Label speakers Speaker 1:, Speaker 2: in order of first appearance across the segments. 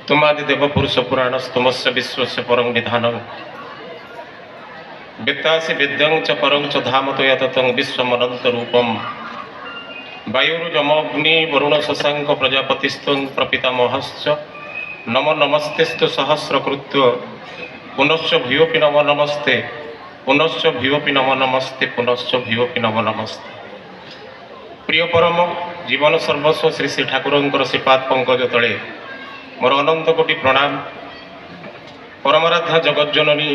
Speaker 1: तुमादिदेव पुरुष पुराण स्तुमस्य विश्वस्य परं विधानं वित्तासि विद्यं च परं च धाम त्वयततं विश्वमनन्तरूपं वायुर्जमोऽग्नि वरुण शशाङ्क प्रजापतिस्त्वं प्रपितामहश्च नमो नमस्तेस्तु सहस्रकृत्य पुनश्च भूयोऽपि नमो नमस्ते पुनश्च भूयोऽपि नमो नमस्ते पुनश्च भूयोऽपि नमो नमस्ते। प्रिय परम जीवन सर्वस्व श्री श्री ठाकुरंकर श्रीपाद पंकज तले मोर अनंत कोटि प्रणाम। परमराध्या जगज्जननी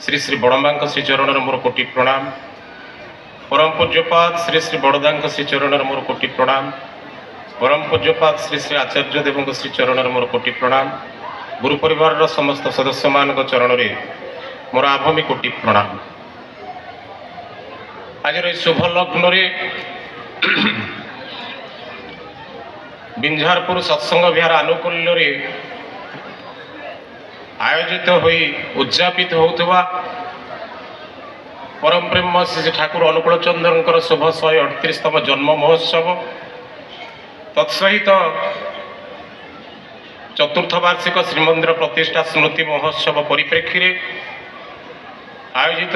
Speaker 1: श्री श्री बड़मां श्रीचरण मोर कोटि प्रणाम। परम पूज्यपाद श्री श्री बड़दा श्रीचरण मोर कोटि प्रणाम। परम पूज्यपाद श्री श्री आचार्य देव श्रीचरण मोर कोटि प्रणाम। गुरु परिवार समस्त सदस्य मान चरण में मोर आभमी कोटि प्रणाम। आज शुभ लग्न बिंझारपुर सत्संग विहार आनुकूल्य आयोजित होई उद्यापित होता परम प्रेम श्री ठाकुर अनुकूल चंद्र शुभ 138तम जन्म महोत्सव तत्सहित चतुर्थ वार्षिक श्रीमंदिर प्रतिष्ठा स्मृति महोत्सव परिप्रेक्षी में आयोजित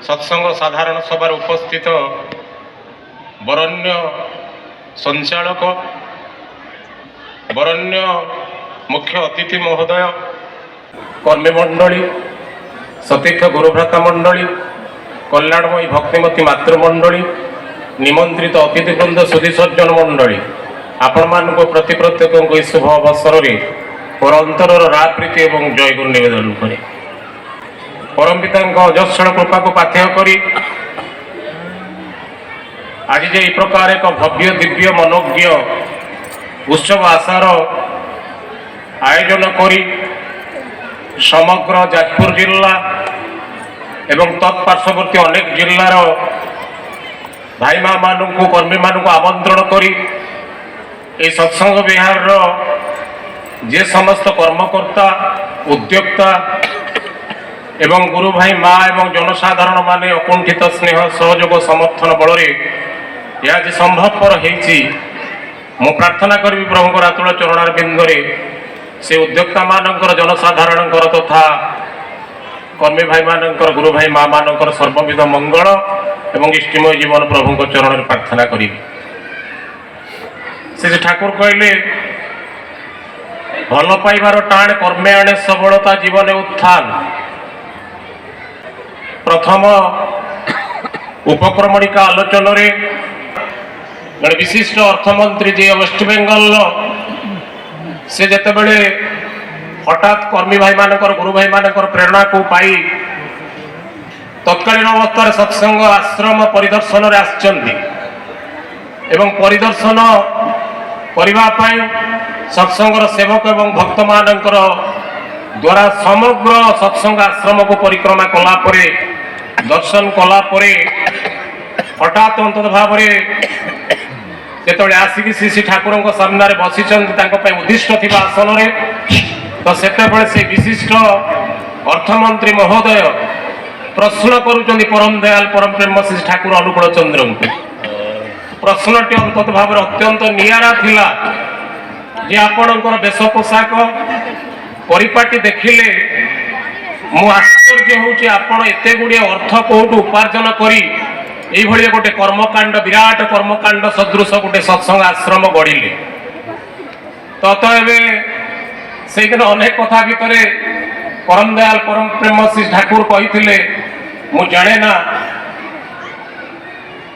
Speaker 1: सत्संग साधारण सभा उपस्थित वरण्य संचालक वरण्य मुख्य अतिथि महोदय कर्मी मंडली सतीर्थ गुरुभ्राता मंडली कल्याणमयी भक्तिमती मातृमंडली निमंत्रित अतिथिवृंद सुधी सज्जन मंडली आपण मानक प्रति प्रत्येक शुभ अवसर में पर अंतर रा प्रीति और जय गुरु निवेदन करे परम पिता अजस्र कृपा को पाथेय करी आज जे प्रकार एक भव्य दिव्य मनोज्ञ उत्सव आशार आयोजन करी समग्र जाजपुर जिला एवं तत्पार्श्ववर्ती अनेक जिलार भाई माँ मानू कर्मी मानू आमंत्रण करी ए सत्संग विहार जे समस्त कर्मकर्ता उद्योक्ता एवं गुरु भाई माँ एवं जनसाधारण माने अकुंठित स्नेह सहयोग समर्थन बल यह आज संभवपर होती मु प्रार्थना करी प्रभुंर आतुल चरणार बिंदे से उद्योक्ता मानकर जनसाधारण तथा कर्मी भाई मानकर गुरु भाई माँ मानकर सर्वविध मंगल एवं इष्टिमय जीवन प्रभु चरण में प्रार्थना करी। श्री ठाकुर कहले भल पाइबार टाण कर्मे आणे सबलता जीवन उत्थान। प्रथम उपक्रमणिका आलोचन जड़े विशिष्ट अर्थमंत्री जी वेस्ट बेंगल से जिते बड़े हठात कर्मी भाई मानकर गुरु भाई मानकर प्रेरणा को पाई तत्कालीन अवस्था सत्संग आश्रम परिदर्शन एवं परिदर्शन करने सत्संगर सेवक एवं भक्त मानकर द्वारा समग्र सत्संग आश्रम को परिक्रमा कला परे दर्शन कला परे हठात अंत भाव जो आसिक श्री ठाकुर सामने बसी उद्दिष्ट थी आसन तो से विशिष्ट अर्थमंत्री महोदय प्रश्न करुँच परम दयाल परम प्रेम श्री ठाकुर अनुकूल चंद्र प्रश्नटी अंत भाव अत्यंत निरा थिला जे आपणकर वेश पोशाक परिपाटी देखिले मु आश्चर्य होउछि आपण एते गुडी अर्थ कोठु उपार्जन करी एई भली गोटे कर्मकांड विराट कर्मकांड सदृश गोटे सत्संग आश्रम गढ़िले तो एवं से दिन अनेक कथा भितर परम दयाल परम प्रेम श्री ठाकुर कही मु जाने ना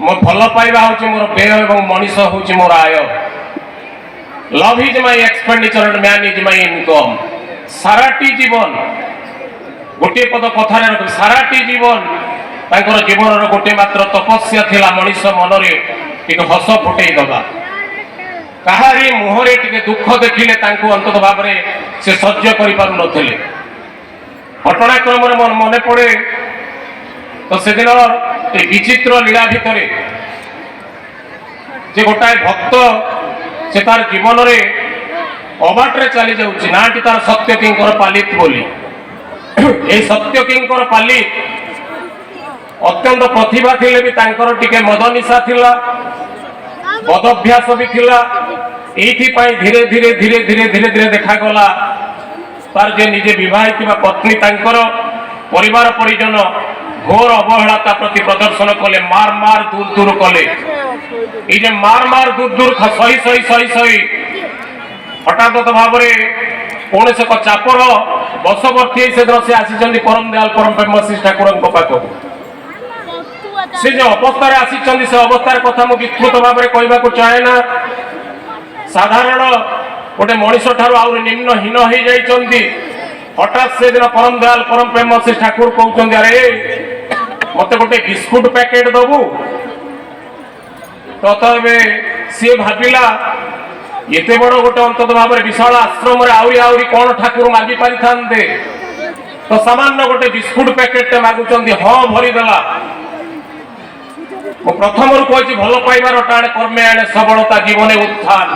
Speaker 1: मो भल पाइबा हूँ मोर व्यय और मनीष हूँ मोर आय। Love is my expenditure and man is my income. साराटी जीवन गोटे पद कथार साराटी जीवन जीवन गोटे मात्र तपस्या थिला मनीष मनरे टिके हस फुटे दबा कहारी मुहरे टिके दुख देखिले अंत भाव से सह्य कर पारे घटनाक्रम मन पड़े तो से दिन विचित्र लीला भितर जे गोटाए भक्त से तार जीवन में अबाटे चली जाऊँगी नाटी तार सत्य किंकर पालित बोली ए सत्य किंकर पालित अत्यंत प्रतिभा थिले भी तांकर टिके मद निशा थिला बदभ्यास भी थिला এইଥିପାଇଁ ଧୀରେ ଧୀରେ ଧୀରେ ଧୀରେ ଧୀରେ ଧୀରେ ଦେଖାଗଲା ତାର ଯେ ନିଜେ ବିବାହିଥିବା ପତ୍ନୀ ତାଙ୍କର ପରିବାର ପରିଜନ ଘୋର ଅବହେଳା ତା ପ୍ରତି ପ୍ରଦର୍ଶନ କଲେ, ମାର ମାର ଦୂର ଦୂର କଲେ। এই যে মার মার দূর দূর সহি সহি সহি সহি হঠাৎ ভাবে কୌଣସି ଏକ ଚାପର ବଶବର୍ତ୍ତୀ ହେଇ ସେଦିନ ସେ ଆସିଛନ୍ତି ପରମ ଦୟାଲ ପରମ ପ୍ରେମଶୀ ଠାକୁରଙ୍କ ପାଖକୁ। ସେ ଯେ ଅବସ୍ଥାରେ ଆସିଛନ୍ତି ସେ ଅବସ୍ଥାର କଥା ମୁଁ ବିସ୍ତୃତ ଭାବରେ କହିବାକୁ ଚାହେଁ ନା। ସାଧାରଣ ଗୋଟେ ମଣିଷ ଠାରୁ ଆହୁରି ନିମ୍ନ ହୀନ ହେଇଯାଇଛନ୍ତି। ହଠାତ୍ ସେଦିନ ପରମ ଦୟାଲ ପରମ ପ୍ରେମଶୀ ଠାକୁର କହୁଛନ୍ତି, ଆରେ ମତେ ଗୋଟେ ବିସ୍କୁଟ ପ୍ୟାକେଟ ଦବୁ। ତଥାପି ସିଏ ଭାବିଲା ଏତେ ବଡ ଗୋଟେ ଅନ୍ତତ ଭାବରେ ବିଶାଳ ଆଶ୍ରମରେ ଆହୁରି ଆହୁରି କଣ ଠାକୁର ମାଗି ପାରିଥାନ୍ତେ, ତ ସାମାନ୍ୟ ଗୋଟେ ବିସ୍କୁଟ ପ୍ୟାକେଟଟେ ମାଗୁଛନ୍ତି। ହଁ ଭରିଦେଲା। ମୁଁ ପ୍ରଥମରୁ କହିଛି ଭଲ ପାଇବାର ଟାଣେ କର୍ମେ ଆଣେ ସବଳତା ଜୀବନେ ଉତ୍ଥାନ।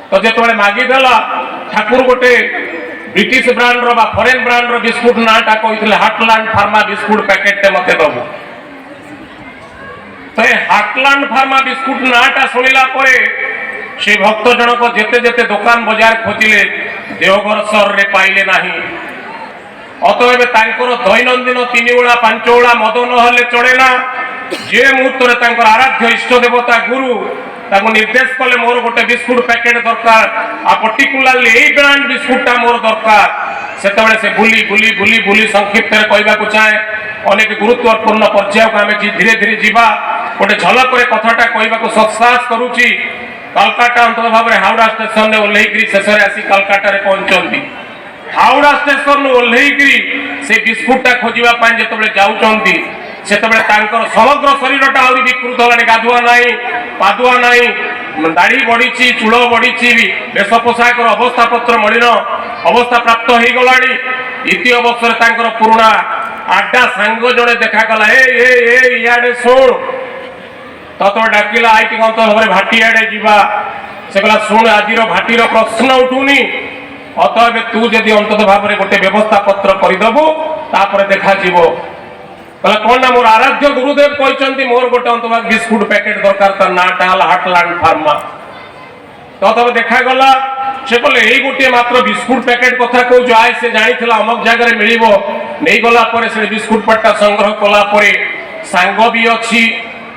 Speaker 1: ତ ଯେତେବେଳେ ମାଗିଦେଲା ଠାକୁର ଗୋଟେ ବ୍ରିଟିଶ ବ୍ରାଣ୍ଡର ବା ଫରେନ୍ ବ୍ରାଣ୍ଡର ବିସ୍କୁଟ ନାଁଟା କହିଥିଲେ ହାର୍ଟଲାଣ୍ଡ ଫାର୍ମା ବିସ୍କୁଟ ପ୍ୟାକେଟଟେ ମତେ ଦବୁ। ତ ଏ ହାର୍ଟଲାଣ୍ଡ ଫାର୍ମା ବିସ୍କୁଟ ନାଁଟା ଶୁଣିଲା ପରେ ସେ ଭକ୍ତ ଜଣକ ଯେତେ ଯେତେ ଦୋକାନ ବଜାର ଖୋଜିଲେ ଦେଓଘର ସହରରେ ପାଇଲେ ନାହିଁ। ଅତଏବ ତାଙ୍କର ଦୈନନ୍ଦିନ 3 ଓଳା 5 ଓଳା ମଦ ନହେଲେ ଚଳେ ନା। ଯେ ମୁହୂର୍ତ୍ତରେ ତାଙ୍କର ଆରାଧ୍ୟ ଇଷ୍ଟ ଦେବତା ଗୁରୁ ତାଙ୍କୁ ନିର୍ଦ୍ଦେଶ କଲେ ମୋର ଗୋଟେ ବିସ୍କୁଟ ପ୍ୟାକେଟ ଦରକାର, ଆଉ ପର୍ଟିକୁଲାରଲି ଏଇ ବ୍ରାଣ୍ଡ ବିସ୍କୁଟଟା ମୋର ଦରକାର, ସେତେବେଳେ ସେ ବୁଲି ବୁଲି ବୁଲି ବୁଲି ସଂକ୍ଷିପ୍ତରେ କହିବାକୁ ଚାହେଁ ଅନେକ ଗୁରୁତ୍ୱପୂର୍ଣ୍ଣ ପର୍ଯ୍ୟାୟକୁ ଆମେ ଧୀରେ ଧୀରେ ଯିବା। ଗୋଟେ ଝଲକରେ କଥାଟା କହିବାକୁ ସତ୍ସାହସ କରୁଛି। କାଲକାଟା ଅନ୍ତତ ଭାବରେ ହାଉଡା ଷ୍ଟେସନରେ ଓହ୍ଲେଇକିରି ଶେଷରେ ଆସି କାଲକାଟାରେ ପହଞ୍ଚନ୍ତି। ହାଉଡା ଷ୍ଟେସନରୁ ଓହ୍ଲେଇକିରି ସେ ବିସ୍କୁଟଟା ଖୋଜିବା ପାଇଁ ଯେତେବେଳେ ଯାଉଛନ୍ତି ସେତେବେଳେ ତାଙ୍କର ସମଗ୍ର ଶରୀରଟା ଆହୁରି ବିକୃତ ହେଲାଣି। ଗାଧୁଆ ନାହିଁ, ପାଧୁଆ ନାହିଁ, ଦାଢି ବଢିଛି, ଚୂଳ ବଢିଛି, ବେଶ ପୋଷାକର ଅବସ୍ଥା ପତ୍ର ମଳିନ ଅବସ୍ଥା ପ୍ରାପ୍ତ ହେଇଗଲାଣି। ଇତି ଅବସରରେ ତାଙ୍କର ପୁରୁଣା ଆଡ୍ଡା ସାଙ୍ଗ ଜଣେ ଦେଖାଗଲା। ଇଆଡେ ଶୁଣ, ତତ ଡାକିଲା ଆଇଟି ଅନ୍ତ ଭାବରେ ଭାଟି ଆଡେ ଯିବା। ସେ କହିଲା ଶୁଣ, ଆଜିର ଭାଟିର ପ୍ରଶ୍ନ ଉଠୁନି, ଅତଏବ ତୁ ଯଦି ଅନ୍ତତ ଭାବରେ ଗୋଟେ ବ୍ୟବସ୍ଥା ପତ୍ର କରିଦବୁ ତାପରେ ଦେଖାଯିବ। କହିଲା କଣ ନା ମୋର ଆରାଧ୍ୟ ଗୁରୁଦେବ କହିଛନ୍ତି ମୋର ଗୋଟେ ଅନ୍ତତ ବିସ୍କୁଟ ପ୍ୟାକେଟ ଦରକାର, ତାର ନାଁଟା ହେଲା ହାର୍ଟଲାଣ୍ଡ ଫାର୍ମା। ତଥାପି ଦେଖାଗଲା ସେ କହିଲେ ଏଇ ଗୋଟିଏ ମାତ୍ର ବିସ୍କୁଟ ପ୍ୟାକେଟ କଥା କହୁଛୁ, ଆଏ ସେ ଜାଣିଥିଲା ଅମକ ଜାଗାରେ ମିଳିବ। ନେଇଗଲା ପରେ ସେ ବିସ୍କୁଟ ପ୍ୟାକେଟଟା ସଂଗ୍ରହ କଲା ପରେ ସାଙ୍ଗ ବି ଅଛି,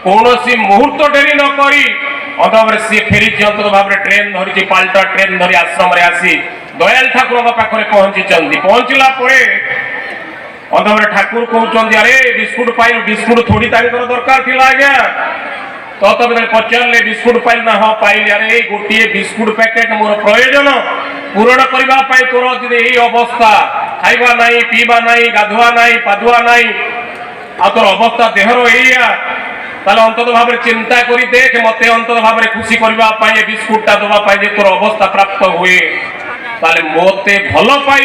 Speaker 1: କୌଣସି ମୁହୂର୍ତ୍ତ ଡେରି ନ କରି ଅନ୍ତଭାବରେ ସିଏ ଫେରିଛି। ଅନ୍ତତ ଭାବରେ ଟ୍ରେନ ଧରିଛି, ପାଲ୍ଟା ଟ୍ରେନ ଧରି ଆଶ୍ରମରେ ଆସି ଦୟାଲ ଠାକୁରଙ୍କ ପାଖରେ ପହଞ୍ଚିଛନ୍ତି। ପହଞ୍ଚିଲା ପରେ ଅନ୍ତଭାବରେ ଠାକୁର କହୁଛନ୍ତି, ଆରେ ବିସ୍କୁଟ ପାଇଲୁ? ବିସ୍କୁଟ ଥୋଡ଼ି ତାଙ୍କର ଦରକାର ଥିଲା ଆଜ୍ଞା। ତଥାପି ପଚାରିଲେ ବିସ୍କୁଟ ପାଇଲୁ ନା? ହଁ ପାଇଲି। ଆରେ ଏଇ ଗୋଟିଏ ବିସ୍କୁଟ ପ୍ୟାକେଟ ମୋର ପ୍ରୟୋଜନ ପୂରଣ କରିବା ପାଇଁ, ତୋର ଯଦି ଏଇ ଅବସ୍ଥା, ଖାଇବା ନାହିଁ, ପିଇବା ନାହିଁ, ଗାଧୁଆ ନାହିଁ, ପାଧୁଆ ନାହିଁ, ଆଉ ତୋର ଅବସ୍ଥା ଦେହର ଏଇଆ, ତାହେଲେ ଅନ୍ତତ ଭାବରେ ଚିନ୍ତା କରି ଦେଖ, ମତେ ଅନ୍ତତ ଭାବରେ ଖୁସି କରିବା ପାଇଁ ଏ ବିସ୍କୁଟଟା ଦେବା ପାଇଁ ଯେ ତୋର ଅବସ୍ଥା ପ୍ରାପ୍ତ ହୁଏ, ତାହେଲେ ମତେ ଭଲ ପାଇ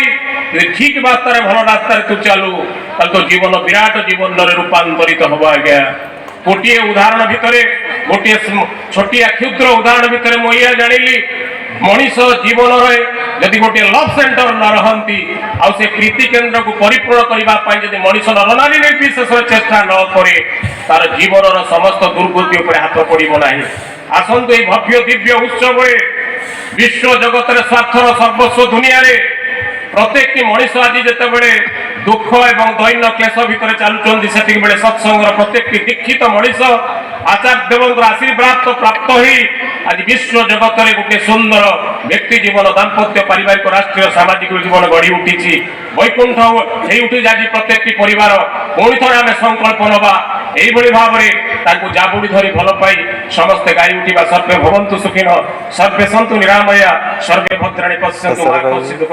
Speaker 1: ଯଦି ଠିକ ରାସ୍ତାରେ ଭଲ ରାସ୍ତାରେ ତୁ ଚାଲୁ ତାହେଲେ ତୋ ଜୀବନ ବିରାଟ ଜୀବନରେ ରୂପାନ୍ତରିତ ହବ ଆଜ୍ଞା। ଗୋଟିଏ ଉଦାହରଣ ଭିତରେ, ଗୋଟିଏ ଛୋଟିଆ କ୍ଷୁଦ୍ର ଉଦାହରଣ ଭିତରେ ମୁଁ ଏଇଆ ଜାଣିଲି, ମଣିଷ ଜୀବନରେ ଯଦି ଗୋଟିଏ ଲଭ୍ ସେଣ୍ଟର ନ ରହନ୍ତି ଆଉ ସେ ପ୍ରୀତି କେନ୍ଦ୍ରକୁ ପରିପୂର୍ଣ୍ଣ କରିବା ପାଇଁ ଯଦି ମଣିଷ ନରନାରୀ ନିର୍ବିଶେଷରେ ଚେଷ୍ଟା ନ କରେ ତାର ଜୀବନର ସମସ୍ତ ଦୁର୍ଗତି ଉପରେ ହାତ ପଡିବ ନାହିଁ। ଆସନ୍ତୁ ଏଇ ଭବ୍ୟ ଦିବ୍ୟ ଉତ୍ସବରେ ବିଶ୍ୱ ଜଗତରେ ସ୍ୱାର୍ଥର ସର୍ବସ୍ୱ ଦୁନିଆରେ ପ୍ରତ୍ୟେକଟି ମଣିଷ ଆଜି ଯେତେବେଳେ ଦୁଃଖ ଏବଂ ଦୈନ୍ୟ କ୍ଲେଶ ଭିତରେ ଚାଲୁଛନ୍ତି, ସେତିକିବେଳେ ସତ୍ସଙ୍ଗର ପ୍ରତ୍ୟେକଟି ଦୀକ୍ଷିତ ମଣିଷ ଆଚାର୍ଯ୍ୟ ଦେବଙ୍କର ଆଶୀର୍ବାଦ ପ୍ରାପ୍ତ ହୋଇ ଆଜି ବିଶ୍ୱ ଜଗତରେ ଗୋଟିଏ ସୁନ୍ଦର ବ୍ୟକ୍ତି ଜୀବନ, ଦାମ୍ପତ୍ୟ, ପାରିବାରିକ, ରାଷ୍ଟ୍ରୀୟ, ସାମାଜିକ ଜୀବନ ଗଢି ଉଠିଛି। ବୈକୁଣ୍ଠ ହେଇ ଉଠିଛି ଆଜି ପ୍ରତ୍ୟେକଟି ପରିବାର। ପୁଣି ଥରେ ଆମେ ସଂକଳ୍ପ ନେବା এইভাবে ভাবে তাকে জাবুড়ি ধরি ভাল পাই সমস্তে গাই উঠিবা সর্বে ভবন্তু সুখিন সর্বে সন্তু নিরাময়া সর্বে ভদ্রাণী পশ্যন্তু মা কৌশিক দুঃখ